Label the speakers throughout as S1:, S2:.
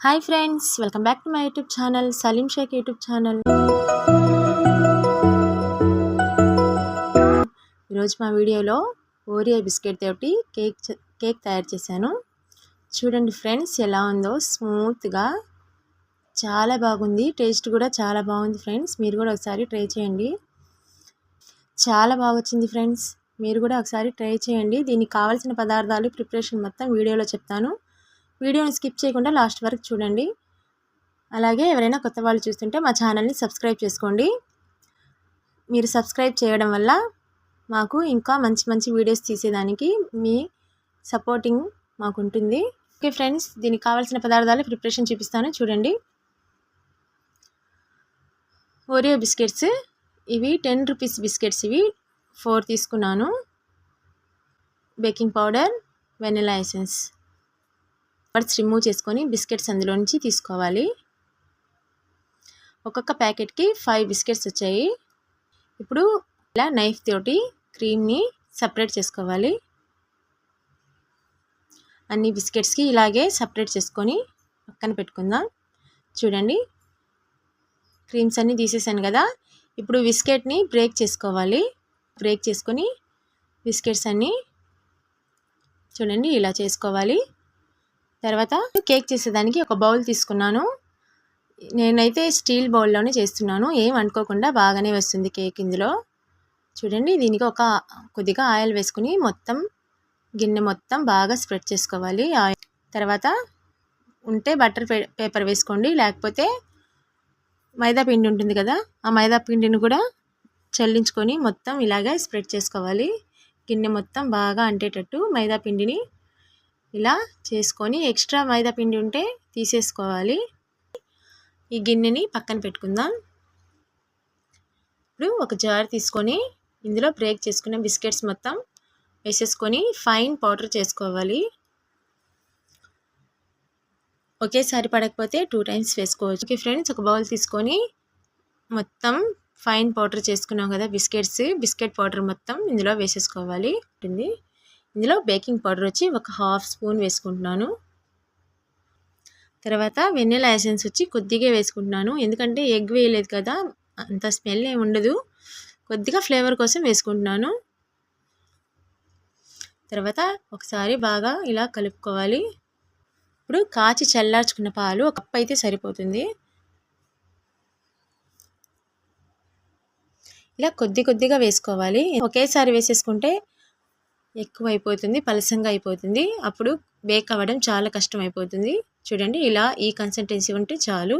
S1: Hi friends, welcome back to my YouTube channel Salim Shaikh YouTube channel. ఈరోజు మా వీడియోలో Oreo biscuit తోటి కేక్ తయారు చేశాను. చూడండి ఫ్రెండ్స్, ఎలా ఉందో స్మూత్గా, చాలా బాగుంది. టేస్ట్ కూడా చాలా బాగుంది ఫ్రెండ్స్. మీరు కూడా ఒకసారి ట్రై చేయండి. చాలా బాగా వచ్చింది ఫ్రెండ్స్. మీరు కూడా ఒకసారి ట్రై చేయండి. దీనికి కావాల్సిన పదార్థాలు, ప్రిపరేషన్ మొత్తం వీడియోలో చెప్తాను. వీడియోని స్కిప్ చేయకుండా లాస్ట్ వరకు చూడండి. అలాగే ఎవరైనా కొత్త వాళ్ళు చూస్తుంటే మా ఛానల్ని సబ్స్క్రైబ్ చేసుకోండి. మీరు సబ్స్క్రైబ్ చేయడం వల్ల మాకు ఇంకా మంచి మంచి వీడియోస్ తీసేదానికి మీ సపోర్టింగ్ మాకు ఉంటుంది. ఓకే ఫ్రెండ్స్, దీనికి కావాల్సిన పదార్థాలు ప్రిపరేషన్ చూపిస్తాను చూడండి. ఓరియో బిస్కెట్స్, ఇవి 10 రూపీస్ బిస్కెట్స్, ఇవి 4 తీసుకున్నాను. Baking powder, vanilla essence remove చేసుకొని బిస్కెట్స్ అందులో నుంచి తీసుకోవాలి. ఒక్కొక్క ప్యాకెట్కి 5 బిస్కెట్స్ వచ్చాయి. ఇప్పుడు ఇలా నైఫ్ తోటి క్రీమ్ని సపరేట్ చేసుకోవాలి. అన్ని బిస్కెట్స్కి ఇలాగే సపరేట్ చేసుకొని పక్కన పెట్టుకుందాం. చూడండి, క్రీమ్స్ అన్నీ తీసేసాను కదా. ఇప్పుడు బిస్కెట్ని బ్రేక్ చేసుకోవాలి. బ్రేక్ చేసుకొని బిస్కెట్స్ అన్నీ చూడండి ఇలా చేసుకోవాలి. తర్వాత కేక్ చేసేదానికి ఒక బౌల్ తీసుకున్నాను. నేనైతే స్టీల్ బౌల్లోనే చేస్తున్నాను. ఏం అనుకోకుండా బాగానే వస్తుంది కేక్. ఇందులో చూడండి, దీనికి కొద్దిగా ఆయిల్ వేసుకుని మొత్తం గిన్నె మొత్తం బాగా స్ప్రెడ్ చేసుకోవాలి. తర్వాత ఉంటే బటర్ పేపర్ వేసుకోండి, లేకపోతే మైదా పిండి ఉంటుంది కదా, ఆ మైదా పిండిని కూడా చల్లించుకొని మొత్తం ఇలాగే స్ప్రెడ్ చేసుకోవాలి. గిన్నె మొత్తం బాగా అంటేటట్టు మైదా పిండిని ఇలా చేసుకొని ఎక్స్ట్రా మైదా పిండి ఉంటే తీసేసుకోవాలి. ఈ గిన్నెని పక్కన పెట్టుకుందాం. ఇప్పుడు ఒక జార్ తీసుకొని ఇందులో బ్రేక్ చేసుకున్న బిస్కెట్స్ మొత్తం వేసేసుకొని ఫైన్ పౌడర్ చేసుకోవాలి. ఒకేసారి పడకపోతే 2 టైమ్స్ వేసుకోవచ్చు. ఓకే ఫ్రెండ్స్, ఒక బౌల్ తీసుకొని మొత్తం ఫైన్ పౌడర్ చేసుకున్నాం కదా బిస్కెట్ పౌడర్ మొత్తం ఇందులో వేసేసుకోవాలి. ఇందులో బేకింగ్ పౌడర్ వచ్చి ఒక 1/2 స్పూన్ వేసుకుంటున్నాను. తర్వాత వెనిలా ఎసెన్స్ వచ్చి కొద్దిగా వేసుకుంటున్నాను, ఎందుకంటే ఎగ్ వేయలేదు కదా, అంత స్మెల్ ఏమి ఉండదు. కొద్దిగా ఫ్లేవర్ కోసం వేసుకుంటున్నాను. తర్వాత ఒకసారి బాగా ఇలా కలుపుకోవాలి. ఇప్పుడు కాచి చల్లార్చుకున్న పాలు ఒక కప్ అయితే సరిపోతుంది. ఇలా కొద్దిగా వేసుకోవాలి. ఒకేసారి వేసేసుకుంటే ఎక్కువ అయిపోతుంది, పలసంగా అయిపోతుంది. అప్పుడు బేక్ అవ్వడం చాలా కష్టం అయిపోతుంది. చూడండి, ఇలా ఈ కన్సిస్టెన్సీ ఉంటే చాలు.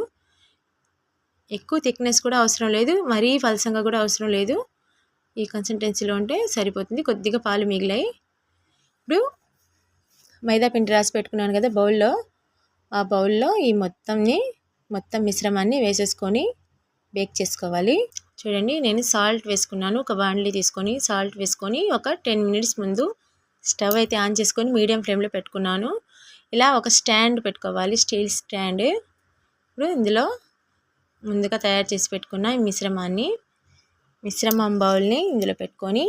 S1: ఎక్కువ థిక్నెస్ కూడా అవసరం లేదు, మరీ పలసంగా కూడా అవసరం లేదు. ఈ కన్సిస్టెన్సీలో ఉంటే సరిపోతుంది. కొద్దిగా పాలు మిగిలాయి. ఇప్పుడు మైదా పిండి రాసి పెట్టుకున్నాను కదా బౌల్లో, ఆ బౌల్లో ఈ మొత్తం మిశ్రమాన్ని వేసేసుకొని బేక్ చేసుకోవాలి. చూడండి, నేను సాల్ట్ వేసుకున్నాను. ఒక బాండ్లీ తీసుకొని సాల్ట్ వేసుకొని ఒక 10 మినిట్స్ ముందు స్టవ్ అయితే ఆన్ చేసుకొని మీడియం ఫ్లేమ్లో పెట్టుకున్నాను. ఇలా ఒక స్టాండ్ పెట్టుకోవాలి, స్టీల్ స్టాండ్. ఇప్పుడు ఇందులో ముందుగా తయారు చేసి పెట్టుకున్న ఈ మిశ్రమం బౌల్ని ఇందులో పెట్టుకొని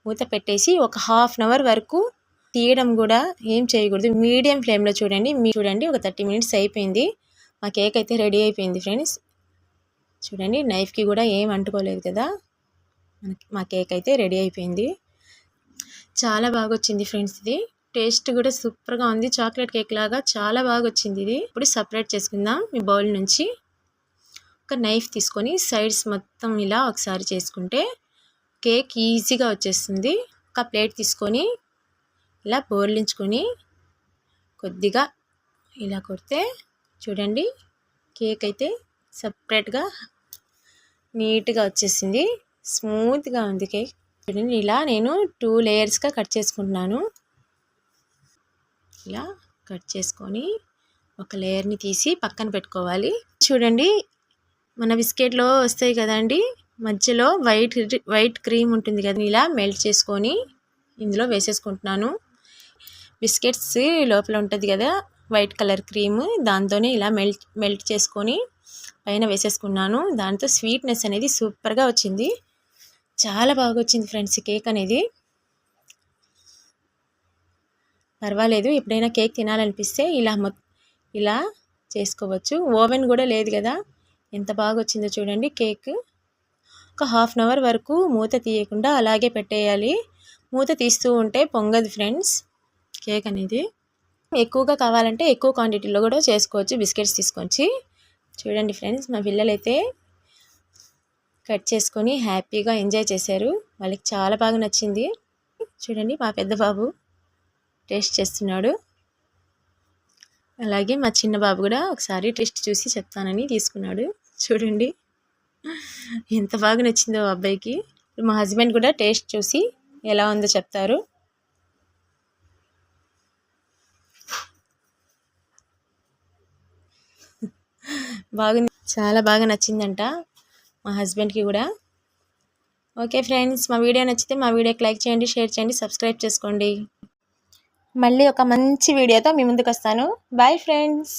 S1: మూత పెట్టేసి ఒక 1/2 అవర్ వరకు తీయడం కూడా ఏం చేయకూడదు. మీడియం ఫ్లేమ్లో చూడండి ఒక 30 మినిట్స్ అయిపోయింది. మా కేక్ అయితే రెడీ అయిపోయింది ఫ్రెండ్స్. చూడండి, నైఫ్కి కూడా ఏం అంటుకోలేదు కదా. మా కేక్ అయితే రెడీ అయిపోయింది. చాలా బాగా వచ్చింది ఫ్రెండ్స్. ఇది టేస్ట్ కూడా సూపర్గా ఉంది. చాక్లెట్ కేక్ లాగా చాలా బాగా వచ్చింది ఇది. ఇప్పుడు సపరేట్ చేసుకుందాం ఈ బౌల్ నుంచి. ఒక నైఫ్ తీసుకొని సైడ్స్ మొత్తం ఇలా ఒకసారి చేసుకుంటే కేక్ ఈజీగా వచ్చేస్తుంది. ఒక ప్లేట్ తీసుకొని ఇలా బోర్లించుకొని కొద్దిగా ఇలా కొడితే చూడండి, కేక్ అయితే సపరేట్గా నీట్గా వచ్చేసింది. స్మూత్గా ఉంది కేక్. చూడండి, ఇలా నేను 2 లేయర్స్గా కట్ చేసుకుంటున్నాను. ఇలా కట్ చేసుకొని ఒక లేయర్ని తీసి పక్కన పెట్టుకోవాలి. చూడండి, మన బిస్కెట్లో వస్తాయి కదండి, మధ్యలో వైట్ క్రీమ్ ఉంటుంది కదా, ఇలా మెల్ట్ చేసుకొని ఇందులో వేసేసుకుంటున్నాను. బిస్కెట్స్ లోపల ఉంటుంది కదా వైట్ కలర్ క్రీమ్, దాంతోనే ఇలా మెల్ట్ చేసుకొని పైన వేసేసుకున్నాను. దాంతో స్వీట్నెస్ అనేది సూపర్గా వచ్చింది. చాలా బాగా వచ్చింది ఫ్రెండ్స్ కేక్ అనేది. పర్వాలేదు, ఎప్పుడైనా కేక్ తినాలనిపిస్తే ఇలా చేసుకోవచ్చు. ఓవెన్ కూడా లేదు కదా, ఎంత బాగా వచ్చిందో చూడండి కేక్. ఒక హాఫ్ అన్ అవర్ వరకు మూత తీయకుండా అలాగే పెట్టేయాలి. మూత తీస్తూ ఉంటే పొంగదు ఫ్రెండ్స్ కేక్ అనేది. ఎక్కువగా కావాలంటే ఎక్కువ క్వాంటిటీలో కూడా చేసుకోవచ్చు బిస్కెట్స్ తీసుకొచ్చి. చూడండి ఫ్రెండ్స్, మా పిల్లలైతే కట్ చేసుకొని హ్యాపీగా ఎంజాయ్ చేశారు. వాళ్ళకి చాలా బాగా నచ్చింది. చూడండి మా పెద్ద బాబు టేస్ట్ చేస్తున్నాడు. అలాగే మా చిన్న బాబు కూడా ఒకసారి టేస్ట్ చూసి చెప్తానని తీసుకున్నాడు. చూడండి ఎంత బాగా నచ్చిందో అబ్బాయికి. మా హస్బెండ్ కూడా టేస్ట్ చూసి ఎలా ఉందో చెప్తారు. బాగుంది, చాలా బాగా నచ్చిందంట మా హస్బెండ్కి కూడా. ఓకే ఫ్రెండ్స్, మా వీడియో నచ్చితే మా వీడియోకి లైక్ చేయండి, షేర్ చేయండి, సబ్స్క్రైబ్ చేసుకోండి. మళ్ళీ ఒక మంచి వీడియోతో మీ ముందుకు వస్తాను. Bye friends.